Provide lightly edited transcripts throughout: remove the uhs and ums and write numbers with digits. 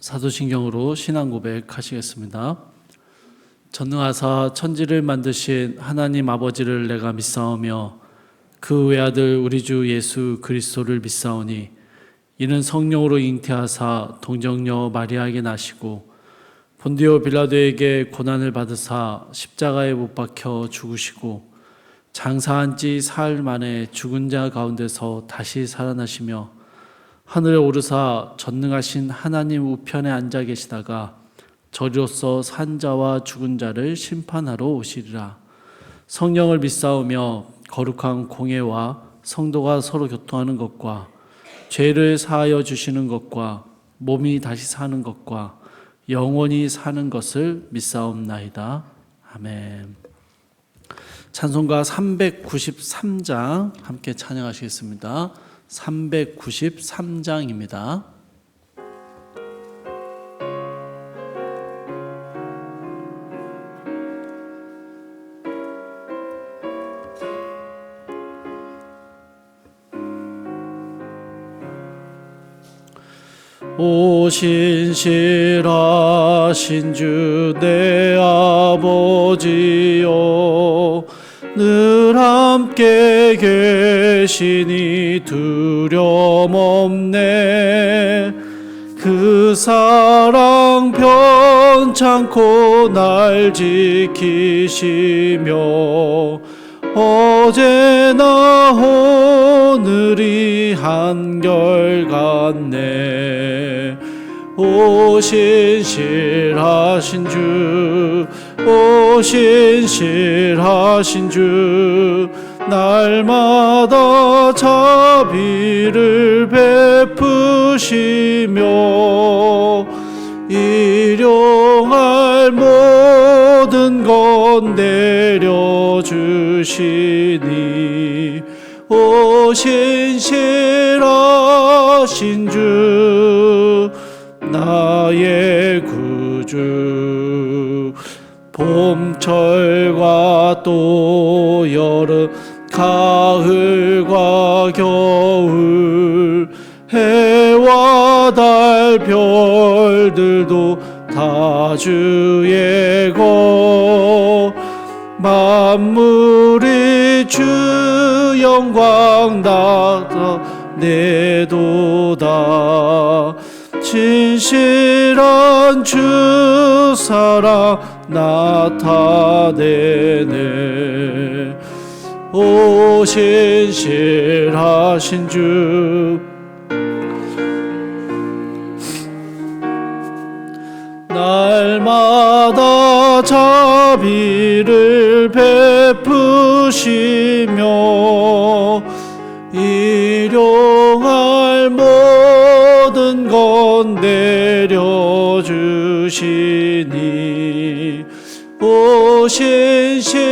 사도신경으로 신앙 고백하시겠습니다. 전능하사 천지를 만드신 하나님 아버지를 내가 믿사오며 그 외아들 우리 주 예수 그리스도를 믿사오니 이는 성령으로 잉태하사 동정녀 마리아에게 나시고 본디오 빌라도에게 고난을 받으사 십자가에 못 박혀 죽으시고 장사한 지 사흘 만에 죽은 자 가운데서 다시 살아나시며 하늘에 오르사 전능하신 하나님 우편에 앉아 계시다가 저리로서 산 자와 죽은 자를 심판하러 오시리라. 성령을 믿사오며 거룩한 공예와 성도가 서로 교통하는 것과 죄를 사하여 주시는 것과 몸이 다시 사는 것과 영원히 사는 것을 믿사옵나이다. 아멘. 찬송가 393장 함께 찬양하시겠습니다. 393장입니다. 오 신실하신 주 내 아버지여 늘 함께 계시니 두려움 없네. 그 사랑 변찮고 날 지키시며 어제나 오늘이 한결같네. 오 신실하신 주, 오 신실하신 주, 날마다 자비를 베푸시며 일용할 모든 것 내려주시니 오 신실하신 주 나의 구주. 봄철과 또 여름 가을과 겨울 해와 달 별들도 다 주의 것. 만물이 주 영광 나타내도다. 진실한 주 사랑 나타내네. 오 신실하신 주 날마다 자비를 베푸시며 일용할 모든 것 내려주시니 오 신실하신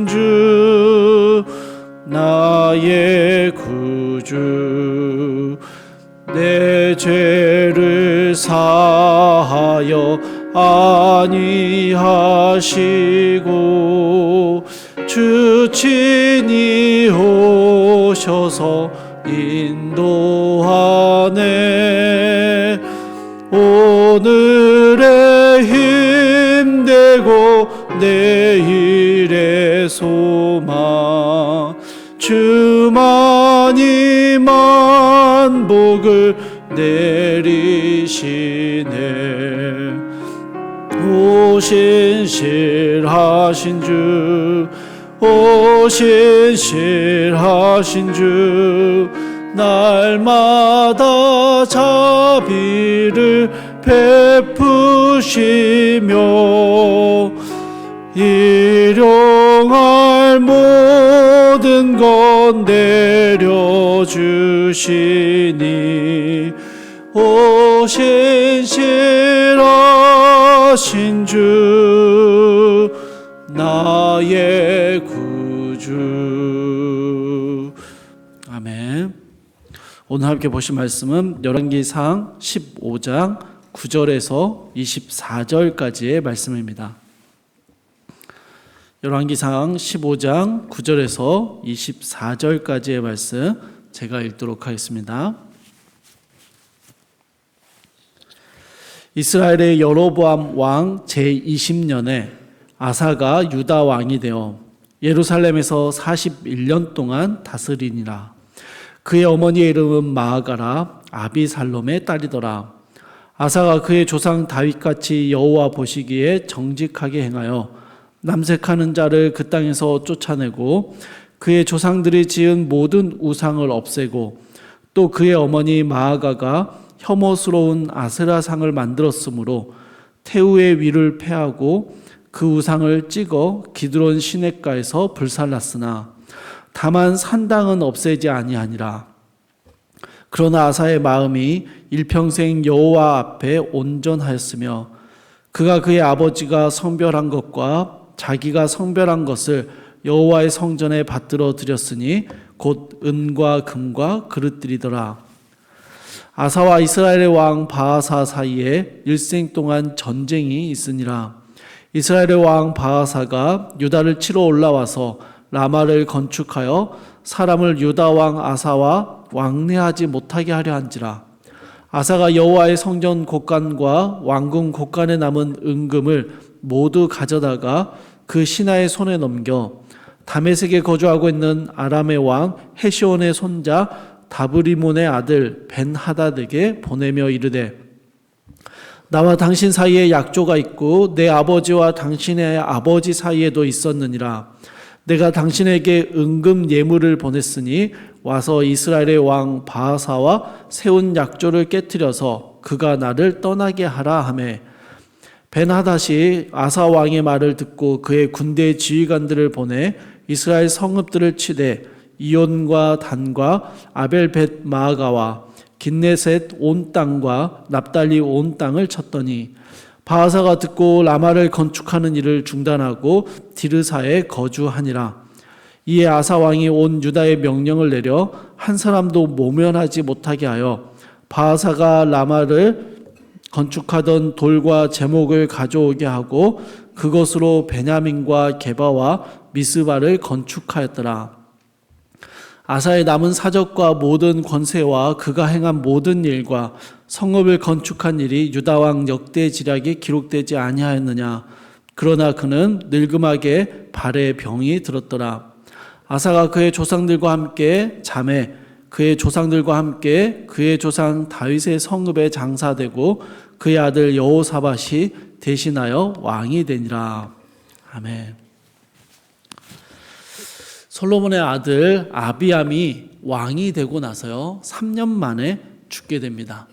주 나의 구주. 내 죄를 사하여 아니하시고 주 친히 오셔서 인도하네. 오늘의 힘되고 내일의 소망 주만이 만복을 내리시네. 오 신실하신 주, 오 신실하신 주 날마다 자비를 베푸시며 일용할 모든 것 내려주시니 오 신실하신 주 나의 구주. 아멘. 오늘 함께 보신 말씀은 열왕기상 15장 9절에서 24절까지의 말씀입니다. 열왕기상 15장 9절에서 24절까지의 말씀 제가 읽도록 하겠습니다. 이스라엘의 여로보암 왕 제20년에 아사가 유다 왕이 되어 예루살렘에서 41년 동안 다스리니라. 그의 어머니의 이름은 마아가라 아비살롬의 딸이더라. 아사가 그의 조상 다윗같이 여호와 보시기에 정직하게 행하여 남색하는 자를 그 땅에서 쫓아내고 그의 조상들이 지은 모든 우상을 없애고 또 그의 어머니 마아가가 혐오스러운 아세라상을 만들었으므로 태우의 위를 패하고 그 우상을 찍어 기드론 시냇가에서 불살랐으나 다만 산당은 없애지 아니하니라. 그러나 아사의 마음이 일평생 여호와 앞에 온전하였으며 그가 그의 아버지가 성별한 것과 자기가 성별한 것을 여호와의 성전에 받들어 드렸으니 곧 은과 금과 그릇들이더라. 아사와 이스라엘의 왕 바하사 사이에 일생 동안 전쟁이 있으니라. 이스라엘의 왕 바하사가 유다를 치러 올라와서 라마를 건축하여 사람을 유다 왕 아사와 왕래하지 못하게 하려 한지라. 아사가 여호와의 성전 곳간과 왕궁 곳간에 남은 은금을 모두 가져다가 그 신하의 손에 넘겨 다메섹에 거주하고 있는 아람의 왕 헤시온의 손자 다브리몬의 아들 벤하닷에게 보내며 이르되 나와 당신 사이에 약조가 있고 내 아버지와 당신의 아버지 사이에도 있었느니라. 내가 당신에게 은금 예물을 보냈으니 와서 이스라엘의 왕 바하사와 세운 약조를 깨뜨려서 그가 나를 떠나게 하라 하매 벤하닷이 아사 왕의 말을 듣고 그의 군대 지휘관들을 보내 이스라엘 성읍들을 치되 이온과 단과 아벨벳 마아가와 긴네셋 온 땅과 납달리 온 땅을 쳤더니 바하사가 듣고 라마를 건축하는 일을 중단하고 디르사에 거주하니라. 이에 아사 왕이 온 유다에 명령을 내려 한 사람도 모면하지 못하게 하여 바하사가 라마를 건축하던 돌과 제목을 가져오게 하고 그것으로 베냐민과 게바와 미스바를 건축하였더라. 아사의 남은 사적과 모든 권세와 그가 행한 모든 일과 성읍을 건축한 일이 유다 왕 역대 지략에 기록되지 아니하였느냐. 그러나 그는 늙음하게 발에 병이 들었더라. 아사가 그의 조상들과 함께 잠에 그의 조상들과 함께 그의 조상 다윗의 성읍에 장사되고 그의 아들 여호사밧이 대신하여 왕이 되니라. 아멘. 솔로몬의 아들 아비암이 왕이 되고 나서요 3년 만에 죽게 됩니다.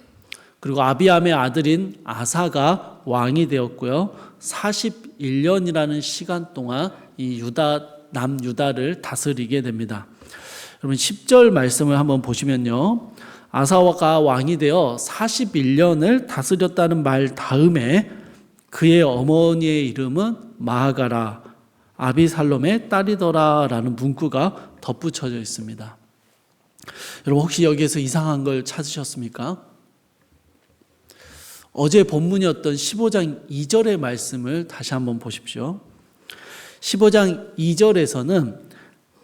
그리고 아비암의 아들인 아사가 왕이 되었고요 41년이라는 시간 동안 이 남유다를 다스리게 됩니다. 여러분 10절 말씀을 한번 보시면요 아사가 왕이 되어 41년을 다스렸다는 말 다음에 그의 어머니의 이름은 마아가라 아비살롬의 딸이더라 라는 문구가 덧붙여져 있습니다. 여러분 혹시 여기에서 이상한 걸 찾으셨습니까? 어제 본문이었던 15장 2절의 말씀을 다시 한번 보십시오. 15장 2절에서는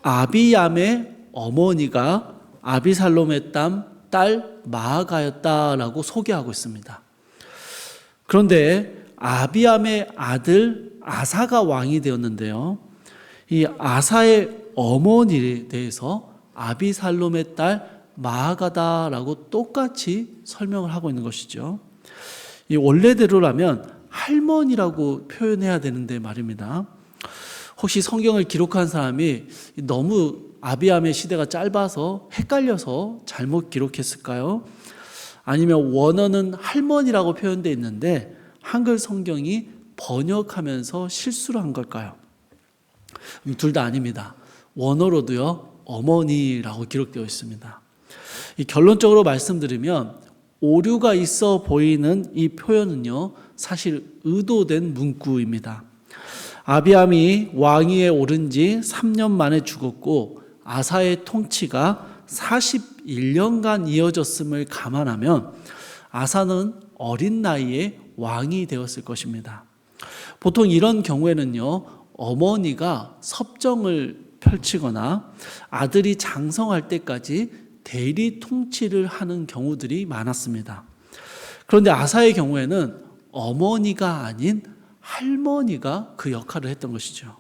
아비암의 어머니가 아비살롬의 딸 마아가였다라고 소개하고 있습니다. 그런데 아비암의 아들 아사가 왕이 되었는데요. 이 아사의 어머니에 대해서 아비살롬의 딸 마아가다라고 똑같이 설명을 하고 있는 것이죠. 이 원래대로라면 할머니라고 표현해야 되는데 말입니다. 혹시 성경을 기록한 사람이 너무 아비암의 시대가 짧아서 헷갈려서 잘못 기록했을까요? 아니면 원어는 할머니라고 표현되어 있는데 한글 성경이 번역하면서 실수를 한 걸까요? 둘 다 아닙니다. 원어로도요 어머니라고 기록되어 있습니다. 이 결론적으로 말씀드리면 오류가 있어 보이는 이 표현은요 사실 의도된 문구입니다. 아비암이 왕위에 오른 지 3년 만에 죽었고 아사의 통치가 41년간 이어졌음을 감안하면 아사는 어린 나이에 왕이 되었을 것입니다. 보통 이런 경우에는요 어머니가 섭정을 펼치거나 아들이 장성할 때까지 대리 통치를 하는 경우들이 많았습니다. 그런데 아사의 경우에는 어머니가 아닌 할머니가 그 역할을 했던 것이죠.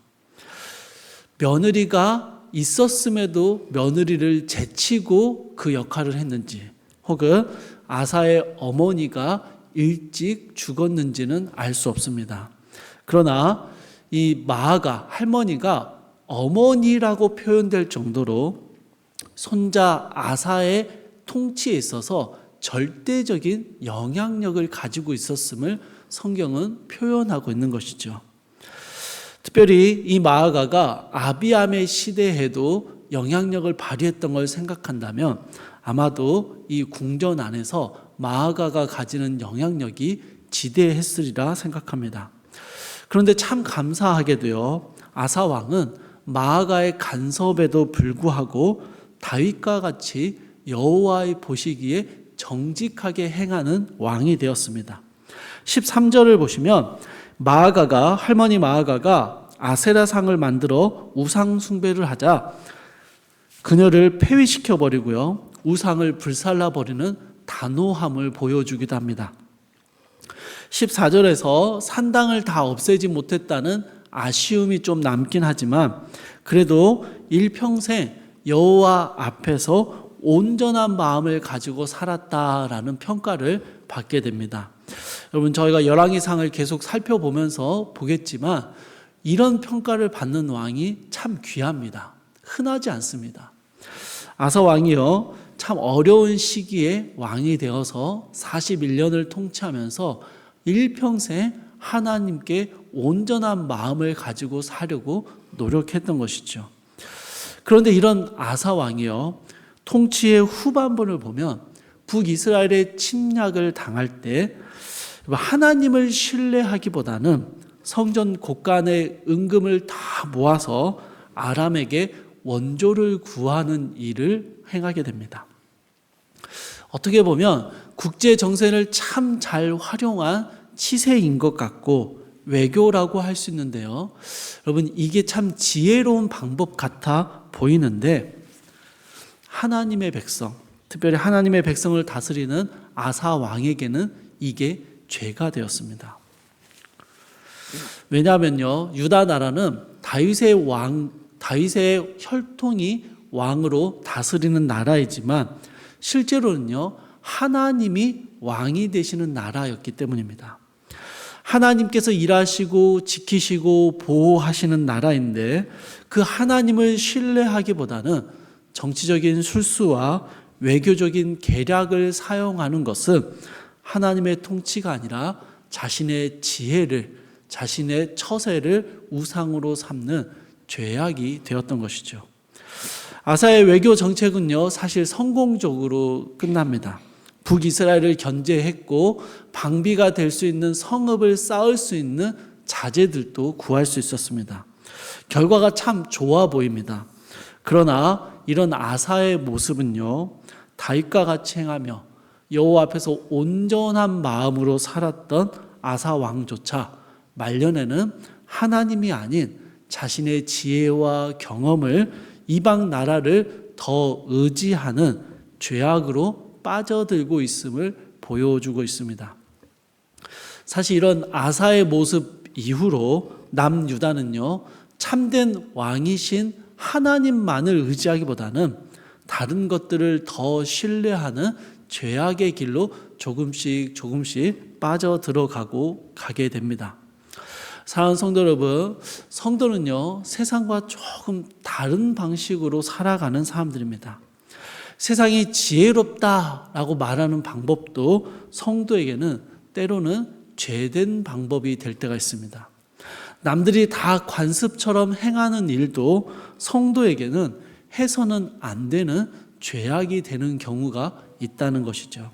며느리가 있었음에도 며느리를 제치고 그 역할을 했는지, 혹은 아사의 어머니가 일찍 죽었는지는 알 수 없습니다. 그러나 이 마아가, 할머니가 어머니라고 표현될 정도로 손자 아사의 통치에 있어서 절대적인 영향력을 가지고 있었음을 성경은 표현하고 있는 것이죠. 특별히 이 마아가가 아비암의 시대에도 영향력을 발휘했던 걸 생각한다면 아마도 이 궁전 안에서 마아가가 가지는 영향력이 지대했으리라 생각합니다. 그런데 참 감사하게도요, 아사 왕은 마아가의 간섭에도 불구하고 다윗과 같이 여호와의 보시기에 정직하게 행하는 왕이 되었습니다. 13절을 보시면 할머니 마아가가 아세라상을 만들어 우상 숭배를 하자 그녀를 폐위시켜 버리고요, 우상을 불살라 버리는 단호함을 보여주기도 합니다. 14절에서 산당을 다 없애지 못했다는 아쉬움이 좀 남긴 하지만 그래도 일평생 여호와 앞에서 온전한 마음을 가지고 살았다라는 평가를 받게 됩니다. 여러분, 저희가 열왕기상을 계속 살펴보면서 보겠지만 이런 평가를 받는 왕이 참 귀합니다. 흔하지 않습니다. 아사 왕이요, 참 어려운 시기에 왕이 되어서 41년을 통치하면서 일평생 하나님께 온전한 마음을 가지고 사려고 노력했던 것이죠. 그런데 이런 아사 왕이요, 통치의 후반부를 보면 북이스라엘의 침략을 당할 때 하나님을 신뢰하기보다는 성전 곳간의 은금을 다 모아서 아람에게 원조를 구하는 일을 행하게 됩니다. 어떻게 보면 국제 정세를 참 잘 활용한 치세인 것 같고 외교라고 할 수 있는데요. 여러분, 이게 참 지혜로운 방법 같아 보이는데 하나님의 백성, 특별히 하나님의 백성을 다스리는 아사 왕에게는 이게 죄가 되었습니다. 왜냐하면요, 유다 나라는 다윗의 혈통이 왕으로 다스리는 나라이지만 실제로는요, 하나님이 왕이 되시는 나라였기 때문입니다. 하나님께서 일하시고 지키시고 보호하시는 나라인데 그 하나님을 신뢰하기보다는 정치적인 술수와 외교적인 계략을 사용하는 것은 하나님의 통치가 아니라 자신의 지혜를, 자신의 처세를 우상으로 삼는 죄악이 되었던 것이죠. 아사의 외교 정책은요, 사실 성공적으로 끝납니다. 북이스라엘을 견제했고 방비가 될 수 있는 성읍을 쌓을 수 있는 자재들도 구할 수 있었습니다. 결과가 참 좋아 보입니다. 그러나 이런 아사의 모습은요, 다윗과 같이 행하며 여호와 앞에서 온전한 마음으로 살았던 아사 왕조차 말년에는 하나님이 아닌 자신의 지혜와 경험을 이방 나라를 더 의지하는 죄악으로 빠져들고 있음을 보여주고 있습니다. 사실 이런 아사의 모습 이후로 남유다는요, 참된 왕이신 하나님만을 의지하기보다는 다른 것들을 더 신뢰하는 죄악의 길로 조금씩 빠져들어가고 가게 됩니다. 사랑하는 성도 여러분, 성도는요, 세상과 조금 다른 방식으로 살아가는 사람들입니다. 세상이 지혜롭다라고 말하는 방법도 성도에게는 때로는 죄된 방법이 될 때가 있습니다. 남들이 다 관습처럼 행하는 일도 성도에게는 해서는 안 되는 죄악이 되는 경우가 있다는 것이죠.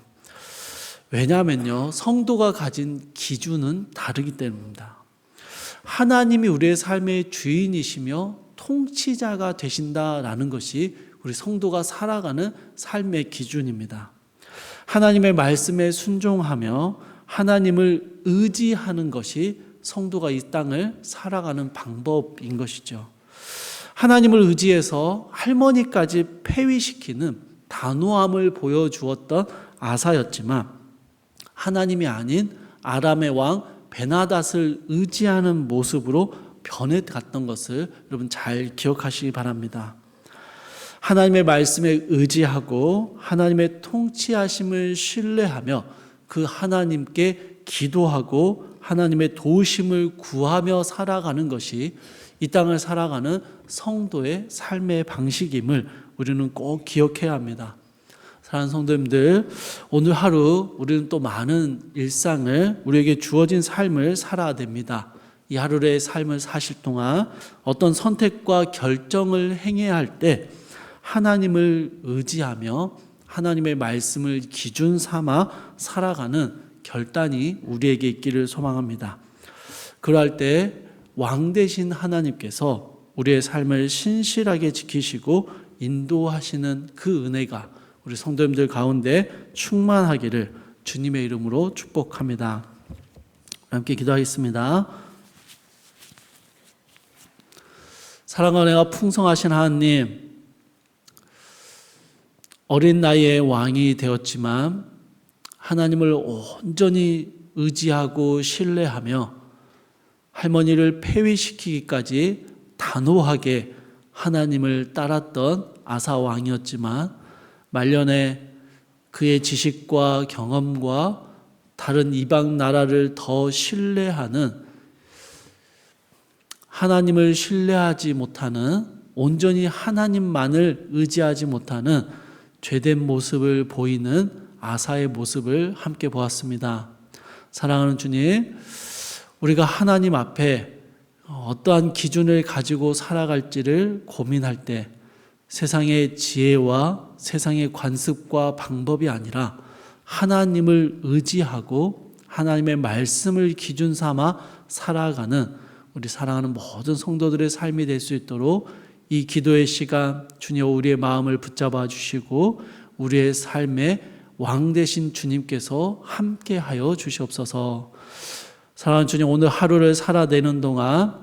왜냐하면요, 성도가 가진 기준은 다르기 때문입니다. 하나님이 우리의 삶의 주인이시며 통치자가 되신다라는 것이 우리 성도가 살아가는 삶의 기준입니다. 하나님의 말씀에 순종하며 하나님을 의지하는 것이 성도가 이 땅을 살아가는 방법인 것이죠. 하나님을 의지해서 할머니까지 폐위시키는 단호함을 보여주었던 아사였지만 하나님이 아닌 아람의 왕 베나닷을 의지하는 모습으로 변해갔던 것을 여러분 잘 기억하시기 바랍니다. 하나님의 말씀에 의지하고 하나님의 통치하심을 신뢰하며 그 하나님께 기도하고 하나님의 도우심을 구하며 살아가는 것이 이 땅을 살아가는 성도의 삶의 방식임을 우리는 꼭 기억해야 합니다. 사랑하는 성도님들, 오늘 하루 우리는 또 많은 일상을, 우리에게 주어진 삶을 살아야 됩니다. 이 하루의 삶을 사실 동안 어떤 선택과 결정을 행해야 할 때 하나님을 의지하며 하나님의 말씀을 기준 삼아 살아가는 결단이 우리에게 있기를 소망합니다. 그럴 때 왕 되신 하나님께서 우리의 삶을 신실하게 지키시고 인도하시는 그 은혜가 우리 성도님들 가운데 충만하기를 주님의 이름으로 축복합니다. 함께 기도하겠습니다. 사랑과 은혜가 풍성하신 하나님, 어린 나이에 왕이 되었지만 하나님을 온전히 의지하고 신뢰하며 할머니를 폐위시키기까지 단호하게 하나님을 따랐던 아사 왕이었지만 말년에 그의 지식과 경험과 다른 이방 나라를 더 신뢰하는, 하나님을 신뢰하지 못하는, 온전히 하나님만을 의지하지 못하는 죄된 모습을 보이는 아사의 모습을 함께 보았습니다. 사랑하는 주님, 우리가 하나님 앞에 어떠한 기준을 가지고 살아갈지를 고민할 때 세상의 지혜와 세상의 관습과 방법이 아니라 하나님을 의지하고 하나님의 말씀을 기준 삼아 살아가는 우리 사랑하는 모든 성도들의 삶이 될 수 있도록 이 기도의 시간 주님 우리의 마음을 붙잡아 주시고 우리의 삶에 왕 되신 주님께서 함께하여 주시옵소서. 사랑하는 주님, 오늘 하루를 살아내는 동안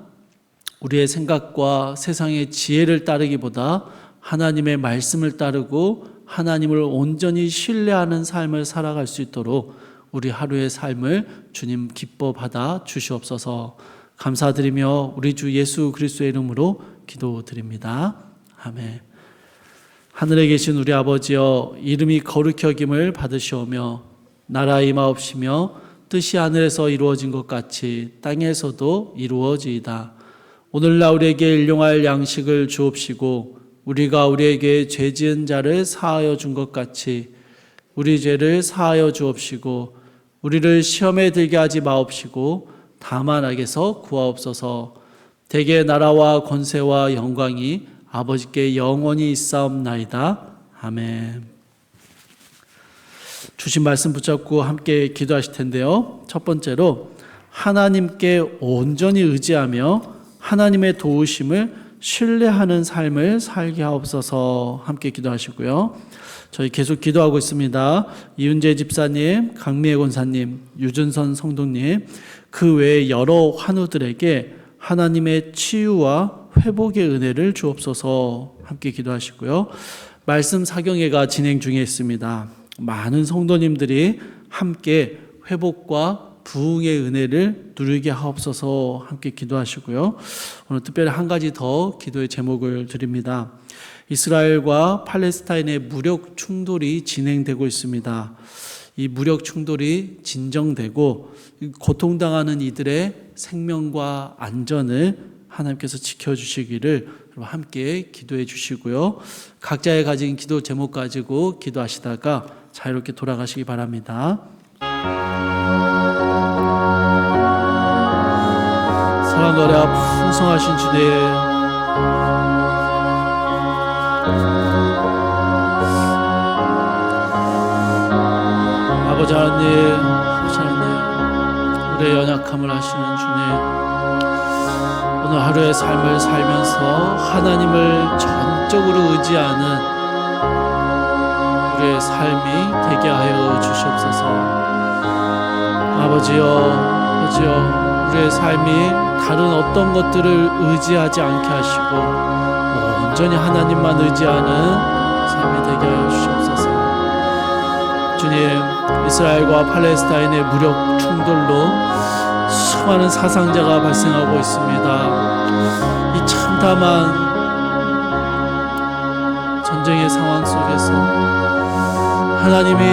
우리의 생각과 세상의 지혜를 따르기보다 하나님의 말씀을 따르고 하나님을 온전히 신뢰하는 삶을 살아갈 수 있도록 우리 하루의 삶을 주님 기뻐 받아 주시옵소서. 감사드리며 우리 주 예수 그리스도의 이름으로 기도드립니다. 아멘. 하늘에 계신 우리 아버지여, 이름이 거룩히 여김을 받으시오며 나라 임하옵시며 뜻이 하늘에서 이루어진 것 같이 땅에서도 이루어지이다. 오늘날 우리에게 일용할 양식을 주옵시고 우리가 우리에게 죄 지은 자를 사하여 준 것 같이 우리 죄를 사하여 주옵시고 우리를 시험에 들게 하지 마옵시고 다만 악에서 구하옵소서. 대개 나라와 권세와 영광이 아버지께 영원히 있사옵나이다. 아멘. 주신 말씀 붙잡고 함께 기도하실 텐데요. 첫 번째로 하나님께 온전히 의지하며 하나님의 도우심을 신뢰하는 삶을 살게 하옵소서. 함께 기도하시고요. 저희 계속 기도하고 있습니다. 이윤재 집사님, 강미애 권사님, 유준선 성도님, 그 외에 여러 환우들에게 하나님의 치유와 회복의 은혜를 주옵소서. 함께 기도하시고요. 말씀 사경회가 진행 중에 있습니다. 많은 성도님들이 함께 회복과 부흥의 은혜를 누리게 하옵소서. 함께 기도하시고요. 오늘 특별히 한 가지 더 기도의 제목을 드립니다. 이스라엘과 팔레스타인의 무력 충돌이 진행되고 있습니다. 이 무력 충돌이 진정되고 고통당하는 이들의 생명과 안전을 하나님께서 지켜주시기를 함께 기도해 주시고요. 각자의 가진 기도 제목 가지고 기도하시다가 자유롭게 돌아가시기 바랍니다. 사랑과 은혜가 풍성하신 주님, 아버지 하나님, 우리의 연약함을 아시는 주님, 오늘 하루의 삶을 살면서 하나님을 전적으로 의지하는 우리의 삶이 되게 하여 주시옵소서. 아버지여, 우리의 삶이 다른 어떤 것들을 의지하지 않게 하시고 온전히 하나님만 의지하는 삶이 되게 하여 주시옵소서. 주님, 이스라엘과 팔레스타인의 무력 충돌로 수많은 사상자가 발생하고 있습니다. 이 참담한 전쟁의 상황 속에서 하나님이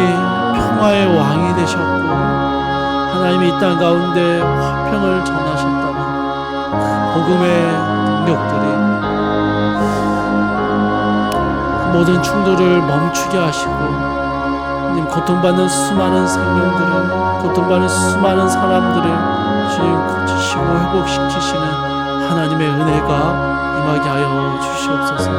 평화의 왕이 되셨고 하나님이 이 땅 가운데 화평을 전하셨다는 복음의 능력들이 모든 충돌을 멈추게 하시고 주님, 고통받는 수많은 생명들을, 고통받는 수많은 사람들을 주님 고치시고 회복시키시는 하나님의 은혜가 임하게 하여 주시옵소서.